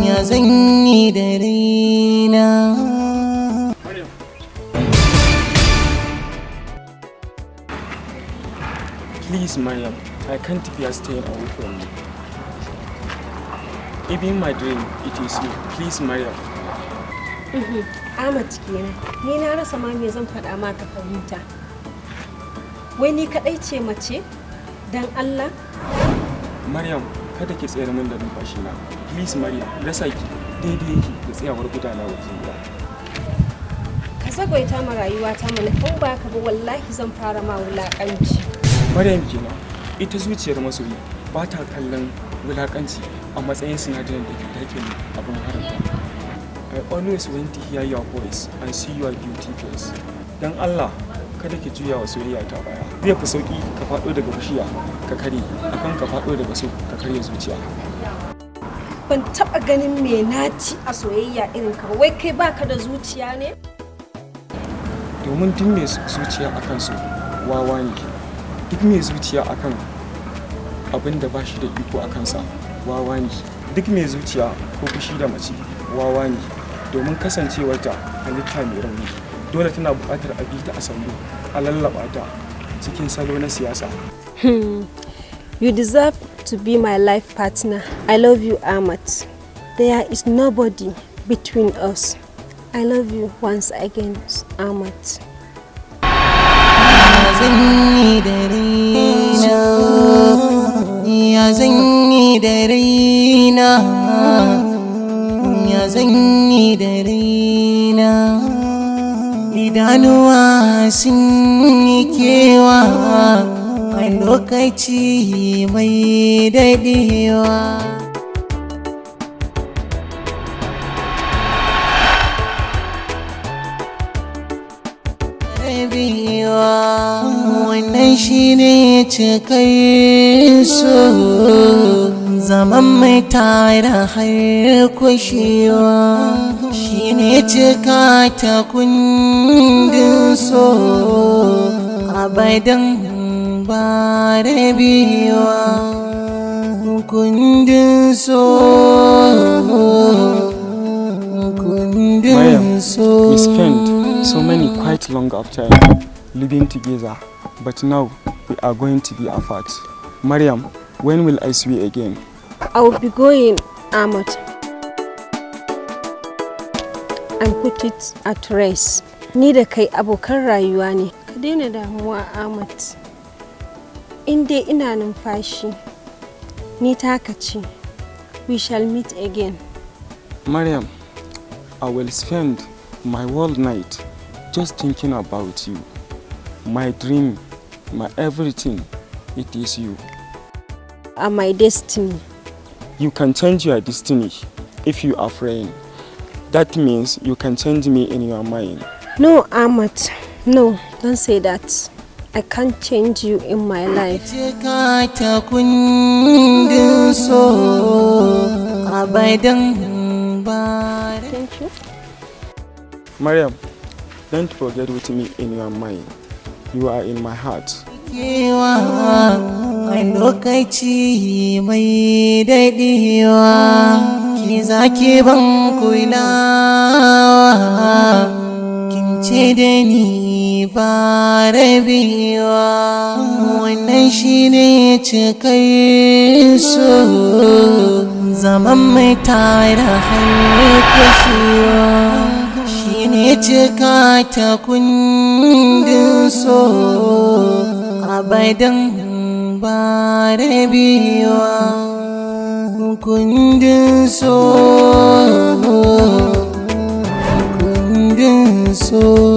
ya zan yi da raina. Please, Mariam, I can't be staying away from you. Even in my dream, it is you. Please, Mariam. Ahmad kenan. Ni na rasa ma me zan faɗa ma ka fahimta. Wai ni kaɗai ce mace? Dan Allah? Mariam, kada ki tsayar min da numfashi na. Please, Mariam, rasa ki daidai yake da tsayawar gudana waje ba. Ka zagwaita ma rayuwata mana in ba ka ba wallahi zan fara ma wulaƙanci. Maryam kenan, ita zuciyar masoyi ba ta kallon wulakanci a matsayin sinadarin da ke take ne abin haramta. I always want to hear your voice and see your beauty face. Dan Allah, kada ki juya wa soyayya ta baya. Zai fi sauki ka faɗo daga bishiya ka kare akan ka faɗo daga so ka karya zuciya. Ban taɓa ganin me naci a soyayya irin ka ba. Wai kai baka da zuciya ne? Domin duk mai zuciya akan so wawa ne. Duk mai zuciya akan abin da ba shi da iko a kansa wawa ne. Duk mai zuciya ko fushi da mace wawa ne, domin kasancewarta halitta mai rauni dole tana buƙatar a bi ta a sandu a lallaba ta cikin salo na siyasa. You deserve to be my life partner. I love you, Ahmad. There is nobody between us. I love you once again, Ahmad. Zanyi da raina, ya zanyi da raina, ya zanyi da raina. Idanuwa sun yi kewa a lokaci mai daɗewa. Wannan shi ne cikar so, zaman mai tare har kushewa. Shi ne cika ta kundin so, abadan ba rabewa. Kundin so, kundin so. We spent so many quite long of time living together, but now we are going to be apart. Mariam, when will I see you again? I will be going, Ahmad, and put it at rest. Ni da kai abokan rayuwa ne. Ka daina damuwa, Ahmad. In dai ina numfashi, ni taka ce. We shall meet again. Mariam, I will spend my whole night just thinking about you. My dream, my everything, it is you. And my destiny. You can change your destiny if you are praying. That means you can change me in your mind. No, Ahmad. No, don't say that. I can't change you in my life. Thank you. Mariam, don't forget with me in your mind. You are in my heart. Lokaci mai daɗewa, ki zaki ban kulawa, kin ce da ni ba rabewa. Wannan shi ne cikar so, zaman mai tare har kushewa. Shi ne cika ta kundin so, abadan ba rabewa. Kundin so, kundin so.